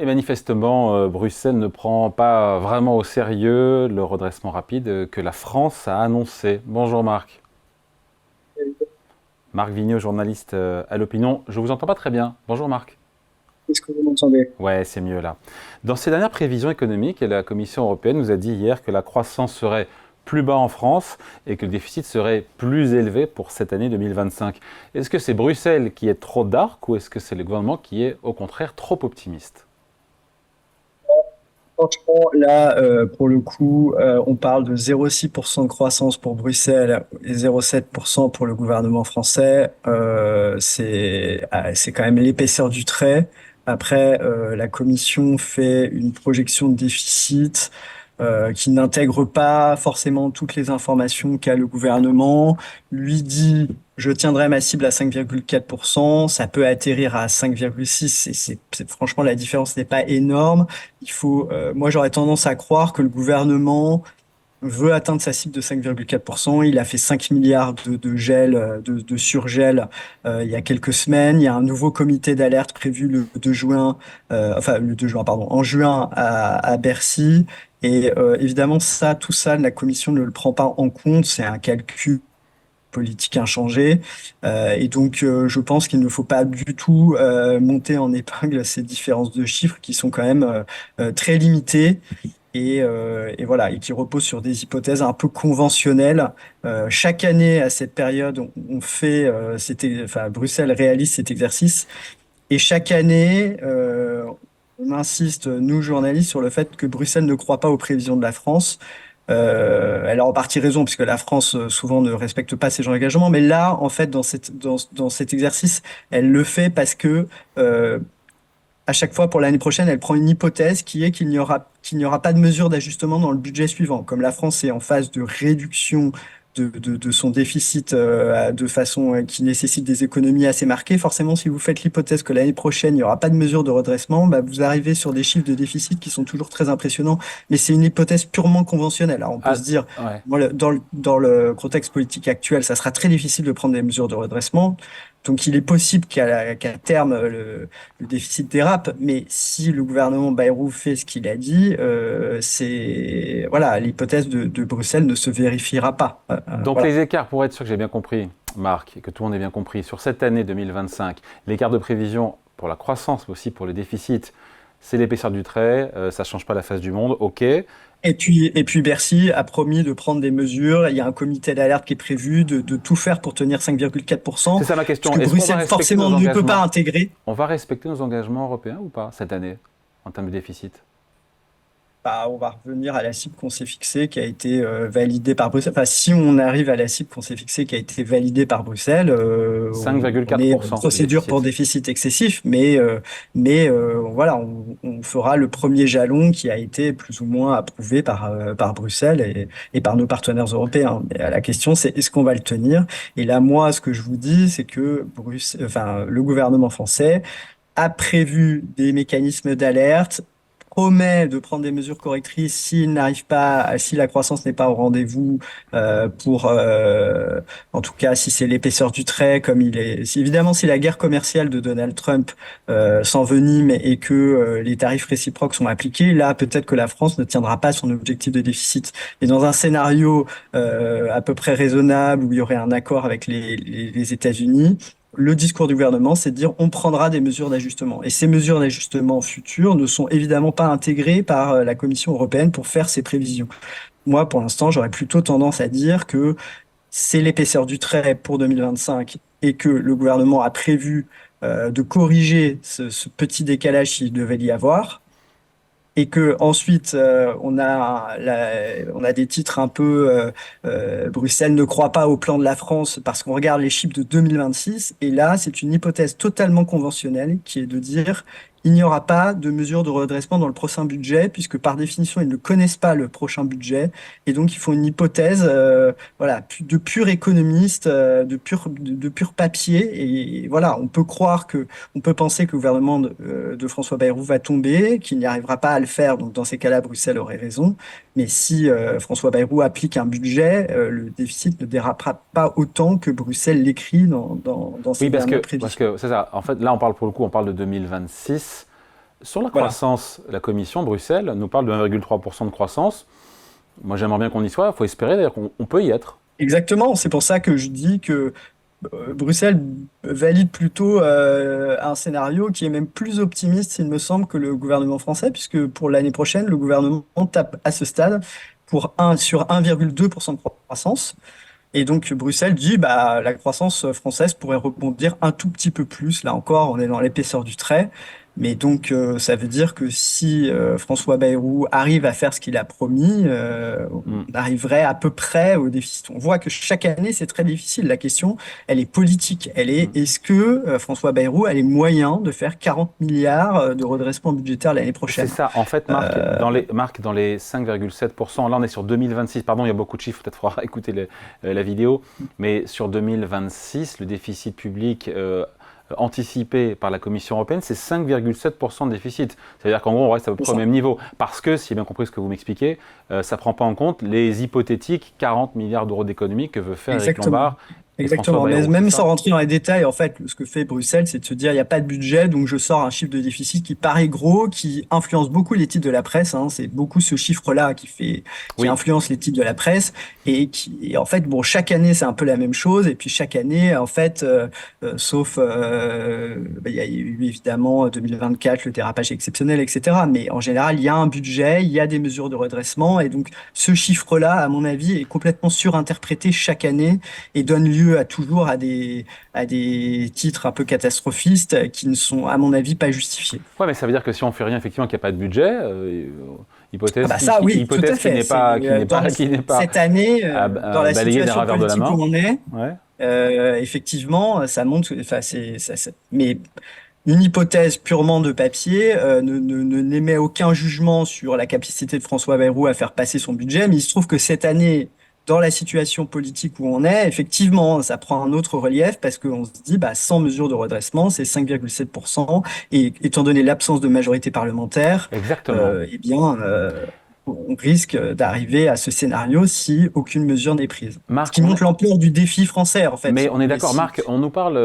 Et manifestement, Bruxelles ne prend pas vraiment au sérieux le redressement rapide que la France a annoncé. Bonjour Marc. Marc Vigneault, journaliste à l'Opinion. Je vous entends pas très bien. Bonjour Marc. Est-ce que vous m'entendez? Ouais, c'est mieux là. Dans ses dernières prévisions économiques, la Commission européenne nous a dit hier que la croissance serait plus bas en France et que le déficit serait plus élevé pour cette année 2025. Est-ce que c'est Bruxelles qui est trop dark ou est-ce que c'est le gouvernement qui est au contraire trop optimiste? Franchement, là, pour le coup, on parle de 0,6% de croissance pour Bruxelles et 0,7% pour le gouvernement français. C'est quand même l'épaisseur du trait. Après, la Commission fait une projection de déficit qui n'intègre pas forcément toutes les informations qu'a le gouvernement. Lui dit, je tiendrai ma cible à 5,4%. Ça peut atterrir à 5,6%. Franchement, la différence n'est pas énorme. Moi, j'aurais tendance à croire que le gouvernement veut atteindre sa cible de 5,4%. Il a fait 5 milliards de gel, de surgel il y a quelques semaines. Il y a un nouveau comité d'alerte prévu le 2 juin, enfin le 2 juin, pardon, en juin à Bercy. Et évidemment, tout ça, la Commission ne le prend pas en compte. C'est un calcul politique inchangé. Et donc, je pense qu'il ne faut pas du tout monter en épingle ces différences de chiffres qui sont quand même très limitées et voilà, et qui reposent sur des hypothèses un peu conventionnelles. Chaque année, à cette période, on fait, enfin, Bruxelles réalise cet exercice. Et chaque année, on insiste, nous journalistes, sur le fait que Bruxelles ne croit pas aux prévisions de la France. Elle a en partie raison, puisque la France souvent ne respecte pas ses engagements. Mais là, en fait, dans cet exercice, elle le fait parce que à chaque fois pour l'année prochaine, elle prend une hypothèse qui est qu'il n'y aura pas de mesure d'ajustement dans le budget suivant. Comme la France est en phase de réduction de son déficit de façon qui nécessite des économies assez marquées, forcément, si vous faites l'hypothèse que l'année prochaine, il n'y aura pas de mesure de redressement, bah, vous arrivez sur des chiffres de déficit qui sont toujours très impressionnants. Mais c'est une hypothèse purement conventionnelle. Alors, on peut Ah, se dire, ouais. dans le contexte politique actuel, ça sera très difficile de prendre des mesures de redressement. Donc, il est possible qu'à terme, le déficit dérape, mais si le gouvernement Bayrou fait ce qu'il a dit, voilà, l'hypothèse de Bruxelles ne se vérifiera pas. Donc Voilà. les écarts, pour être sûr que j'ai bien compris, Marc, et que tout le monde ait bien compris, sur cette année 2025, l'écart de prévision pour la croissance, mais aussi pour les déficits, c'est l'épaisseur du trait, ça ne change pas la face du monde, ok. Et puis Bercy a promis de prendre des mesures. Il y a un comité d'alerte qui est prévu de tout faire pour tenir C'est 5,4%, ça ma ce question. que Est-ce qu'on va Bruxelles respecter forcément nos ne peut pas engagements? intégrer. On va respecter nos engagements européens ou pas cette année, en termes de déficit? Bah, on va revenir à la cible qu'on s'est fixée, qui a été validée par Bruxelles. Enfin, si on arrive à la cible qu'on s'est fixée, qui a été validée par Bruxelles, on est en 5,4% de procédure pour déficit. déficit excessif, mais voilà, on fera le premier jalon qui a été plus ou moins approuvé par Bruxelles et par nos partenaires européens. Mais la question, c'est est-ce qu'on va le tenir? Et là, moi, ce que je vous dis, c'est que enfin, le gouvernement français a prévu des mécanismes d'alerte, promet de prendre des mesures correctrices s'il n'arrive pas, si la croissance n'est pas au rendez-vous, en tout cas, si c'est l'épaisseur du trait, comme il est. Évidemment, si la guerre commerciale de Donald Trump s'envenime et que les tarifs réciproques sont appliqués, là, peut-être que la France ne tiendra pas son objectif de déficit. Et dans un scénario à peu près raisonnable où il y aurait un accord avec les États-Unis, le discours du gouvernement, c'est de dire on prendra des mesures d'ajustement. Et ces mesures d'ajustement futures ne sont évidemment pas intégrées par la Commission européenne pour faire ces prévisions. Moi, pour l'instant, j'aurais plutôt tendance à dire que c'est l'épaisseur du trait pour 2025 et que le gouvernement a prévu de corriger ce petit décalage s'il devait y avoir et que ensuite on a des titres un peu Bruxelles ne croit pas au plan de la France parce qu'on regarde les chiffres de 2026 et là c'est une hypothèse totalement conventionnelle qui est de dire il n'y aura pas de mesures de redressement dans le prochain budget puisque par définition ils ne connaissent pas le prochain budget et donc ils font une hypothèse voilà de pur économiste de pur papier et voilà on peut penser que le gouvernement de François Bayrou va tomber, qu'il n'y arrivera pas à le faire. Donc, dans ces cas-là, Bruxelles aurait raison. Mais si François Bayrou applique un budget, le déficit ne dérapera pas autant que Bruxelles l'écrit dans Oui, ses dernières parce prévisions. que c'est ça. En fait, là, on parle pour le coup, on parle de 2026. Sur la Voilà. croissance, la Commission, Bruxelles, nous parle de 1,3% de croissance. Moi, j'aimerais bien qu'on y soit. Il faut espérer d'ailleurs qu'on peut y être. Exactement, c'est pour ça que je dis que Bruxelles valide plutôt un scénario qui est même plus optimiste, il me semble, que le gouvernement français, puisque pour l'année prochaine, le gouvernement tape à ce stade sur 1,2% de croissance. Et donc Bruxelles dit bah la croissance française pourrait rebondir un tout petit peu plus. Là encore, on est dans l'épaisseur du trait. Mais donc ça veut dire que si François Bayrou arrive à faire ce qu'il a promis, Hmm. on arriverait à peu près au déficit. On voit que chaque année c'est très difficile. La question, elle est politique. Elle est est-ce que François Bayrou a les moyens de faire 40 milliards de redressement budgétaire l'année C'est prochaine? ça. En fait, Marc, dans les 5,7%, là on est sur 2026, pardon, il y a beaucoup de chiffres, peut-être faudra écouter la vidéo, mais sur 2026, le déficit public anticipé par la Commission européenne, c'est 5,7% de déficit. C'est-à-dire qu'en gros, on reste à peu près au même niveau. Parce que, si j'ai bien compris ce que vous m'expliquez, ça ne prend pas en compte les hypothétiques 40 milliards d'euros d'économies que veut faire Éric Exactement. Lombard et François Exactement. Mais Bayrou, c'est même sans ça? rentrer dans les détails, en fait, ce que fait Bruxelles, c'est de se dire, il n'y a pas de budget, donc je sors un chiffre de déficit qui paraît gros, qui influence beaucoup les titres de la presse, hein. C'est beaucoup ce chiffre-là qui Oui. influence les titres de la presse et en fait, bon, chaque année, c'est un peu la même chose. Et puis chaque année, en fait, sauf, bah, il y a eu évidemment 2024, le dérapage exceptionnel, etc. Mais en général, il y a un budget, il y a des mesures de redressement. Et donc, ce chiffre-là, à mon avis, est complètement surinterprété chaque année et donne lieu toujours à des titres un peu catastrophistes qui ne sont, à mon avis, pas justifiés. Ouais, mais ça veut dire que si on fait rien, effectivement, qu'il n'y a pas de budget, Ah hypothèse bah ça, oui, tout à hypothèse fait. qui n'est pas Cette année, dans la balayée d'un situation revers de la politique où main. on est, Ouais. effectivement, ça montre, enfin, mais une hypothèse purement de papier n'émet aucun jugement sur la capacité de François Bayrou à faire passer son budget, mais il se trouve que cette année, dans la situation politique où on est, effectivement, ça prend un autre relief parce qu'on se dit, bah, sans mesure de redressement, c'est 5,7%, et étant donné l'absence de majorité parlementaire, Exactement. eh bien, on risque d'arriver à ce scénario si aucune mesure n'est prise. Ce Marc, qui montre l'ampleur du défi français, en fait. mais on est Mais d'accord, si, Marc, on nous parle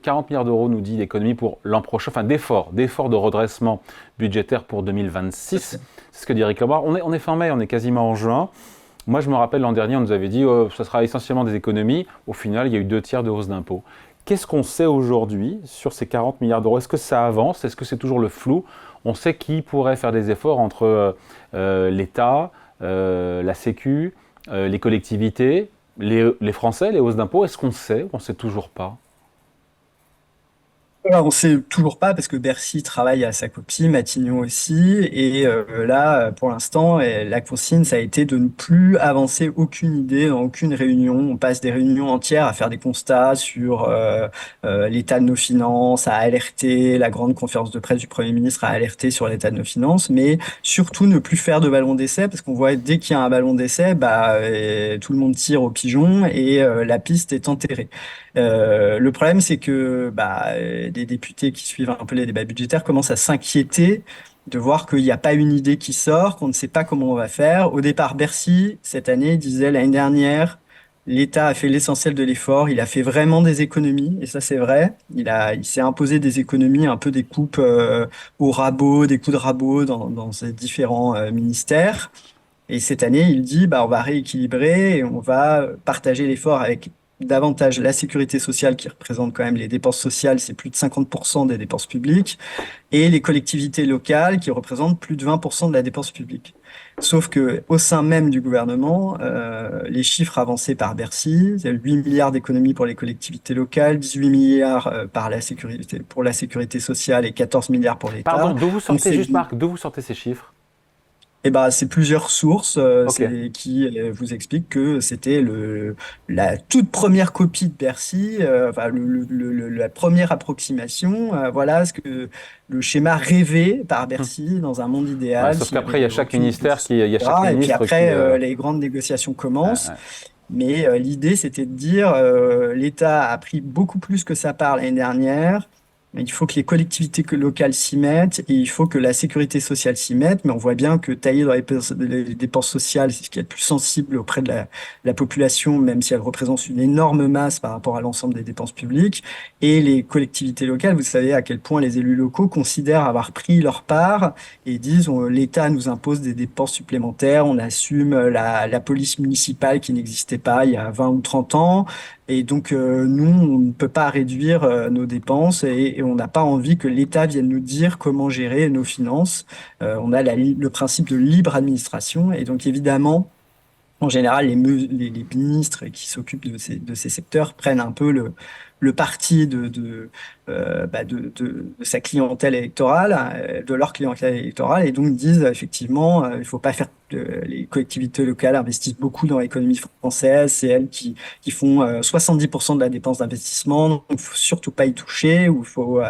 40 milliards d'euros, nous dit l'économie pour l'an prochain, enfin d'efforts de redressement budgétaire pour 2026. C'est ce que dit Éric Lombard. On est fin mai, on est quasiment en juin. Moi, je me rappelle l'an dernier, on nous avait dit que ça sera essentiellement des économies. Au final, il y a eu 2 tiers de hausse d'impôts. Qu'est-ce qu'on sait aujourd'hui sur ces 40 milliards d'euros? Est-ce que ça avance? Est-ce que c'est toujours le flou? On sait qui pourrait faire des efforts entre l'État, la Sécu, les collectivités, les Français, les hausses d'impôts. Est-ce qu'on sait? On ne sait toujours pas. on ne sait toujours pas parce que Bercy travaille à sa copie, Matignon aussi, et là, pour l'instant, la consigne, ça a été de ne plus avancer aucune idée dans aucune réunion. On passe des réunions entières à faire des constats sur l'état de nos finances, à alerter, la grande conférence de presse du Premier ministre a alerté sur l'état de nos finances, mais surtout ne plus faire de ballon d'essai parce qu'on voit dès qu'il y a un ballon d'essai, bah, tout le monde tire au pigeon et la piste est enterrée. Le problème, c'est que bah, des députés qui suivent un peu les débats budgétaires commencent à s'inquiéter de voir qu'il n'y a pas une idée qui sort, qu'on ne sait pas comment on va faire. Au départ, Bercy, cette année, disait l'année dernière, l'État a fait l'essentiel de l'effort, il a fait vraiment des économies, et ça c'est vrai. Il s'est imposé des économies, un peu des coupes au rabot, des coups de rabot dans ces différents ministères. Et cette année, il dit, bah, on va rééquilibrer et on va partager l'effort avec davantage la sécurité sociale qui représente quand même les dépenses sociales, c'est plus de 50% des dépenses publiques, et les collectivités locales qui représentent plus de 20% de la dépense publique. Sauf que au sein même du gouvernement, les chiffres avancés par Bercy, c'est 8 milliards d'économies pour les collectivités locales, 18 milliards pour la sécurité sociale et 14 milliards pour Pardon, l'État. d'où vous Donc sortez, c'est juste Marc, d'où vous sortez ces chiffres? eh ben, c'est plusieurs sources Ok. qui vous expliquent que c'était la toute première copie de Bercy, enfin, la première approximation. Voilà ce que le schéma rêvé par Hmm. Bercy dans un monde Ouais, idéal, sauf s'il y qu'après, il y avait a chaque aucune ministère opposition, il y a chaque etc. Et puis ministre qui. après, les grandes négociations commencent. Ouais. Mais l'idée, c'était de dire l'État a pris beaucoup plus que sa part l'année dernière. Il faut que les collectivités locales s'y mettent et il faut que la sécurité sociale s'y mette. Mais on voit bien que tailler dans les dépenses sociales, c'est ce qui est le plus sensible auprès de la population, même si elle représente une énorme masse par rapport à l'ensemble des dépenses publiques. Et les collectivités locales, vous savez à quel point les élus locaux considèrent avoir pris leur part et disent l'État nous impose des dépenses supplémentaires, on assume la police municipale qui n'existait pas il y a 20 ou 30 ans. Et donc, nous, on ne peut pas réduire nos dépenses et on n'a pas envie que l'État vienne nous dire comment gérer nos finances. On a le principe de libre administration et donc, évidemment, en général, les ministres qui s'occupent de ces secteurs prennent un peu le parti de sa clientèle électorale, de leur clientèle électorale, et donc disent effectivement, il faut pas faire. Les collectivités locales investissent beaucoup dans l'économie française, c'est elles qui font 70% de la dépense d'investissement, donc il faut surtout pas y toucher, ou il faut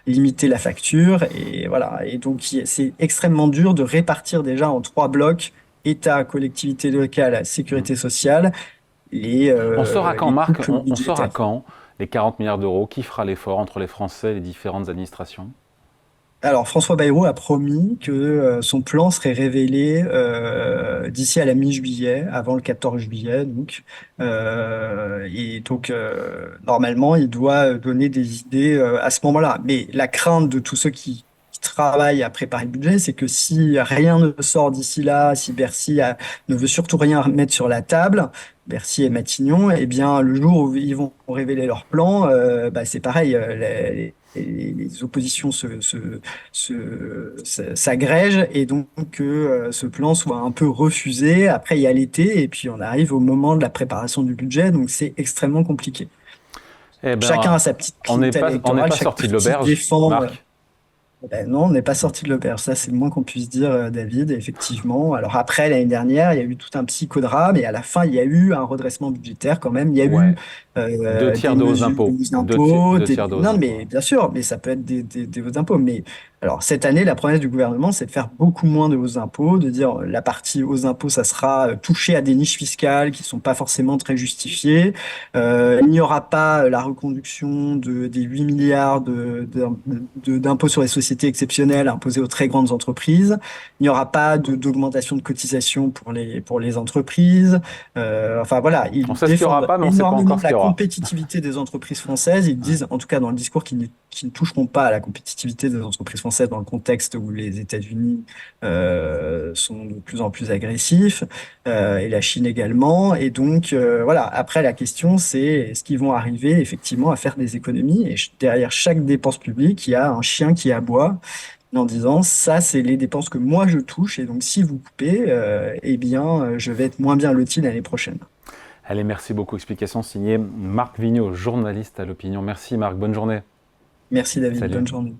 limiter la facture, et voilà. Et donc c'est extrêmement dur de répartir déjà en 3 blocs État, collectivité locale, sécurité sociale, On sort à quand, les Marc? coupes On sort à budgétaires. quand les 40 milliards d'euros? Qui fera l'effort entre les Français et les différentes administrations? Alors, François Bayrou a promis que son plan serait révélé d'ici à la mi-juillet, avant le 14 juillet. Normalement, il doit donner des idées à ce moment-là. Mais la crainte de tous ceux qui travaillent à préparer le budget, c'est que si rien ne sort d'ici là, si ne veut surtout rien mettre sur la table, Bercy et Matignon, eh bien, le jour où ils vont révéler leur plan, c'est pareil. Les oppositions s'agrègent et donc que ce plan soit un peu refusé. Après, il y a l'été et puis on arrive au moment de la préparation du budget, donc c'est extrêmement compliqué. Eh Chacun ben, a sa petite on n'est clientèle on n'est électorale, pas chaque sorti de parti l'auberge, défend. Marc. Ben non, on n'est pas sorti de l'auberge. Ça, c'est le moins qu'on puisse dire, David, effectivement. Alors après, l'année dernière, il y a eu tout un psychodrame et à la fin, il y a eu un redressement budgétaire quand même. Il y a eu Ouais, deux tiers des de hausse mesures, des d'impôts. hausses d'impôts. Deux tiers de hausse Non, d'impôts. mais bien sûr, mais ça peut être des hausses d'impôts. Mais alors, cette année, la promesse du gouvernement, c'est de faire beaucoup moins de hausses d'impôts, de dire la partie hausses d'impôts, ça sera touché à des niches fiscales qui sont pas forcément très justifiées. Il n'y aura pas la reconduction des 8 milliards d'impôts sur les sociétés exceptionnelles imposés aux très grandes entreprises. Il n'y aura pas d'augmentation de cotisation pour les entreprises. Enfin voilà, On ils sait ce qu'il n'y aura défendent pas, mais on ne sait pas énormément encore ce la qu'il y aura. compétitivité des entreprises françaises. Ils disent, en tout cas dans le discours, qu'ils ne toucheront pas à la compétitivité des entreprises françaises dans le contexte où les États-Unis sont de plus en plus agressifs et la Chine également. Et donc voilà, après la question c'est est-ce qu'ils vont arriver effectivement à faire des économies et derrière chaque dépense publique, il y a un chien qui aboie en disant ça, c'est les dépenses que moi je touche et donc si vous coupez, eh bien, je vais être moins bien loti l'année prochaine. Allez, merci beaucoup. Explication signée Marc Vigneault, journaliste à l'Opinion. Merci Marc, bonne journée. Merci David, Salut. bonne journée.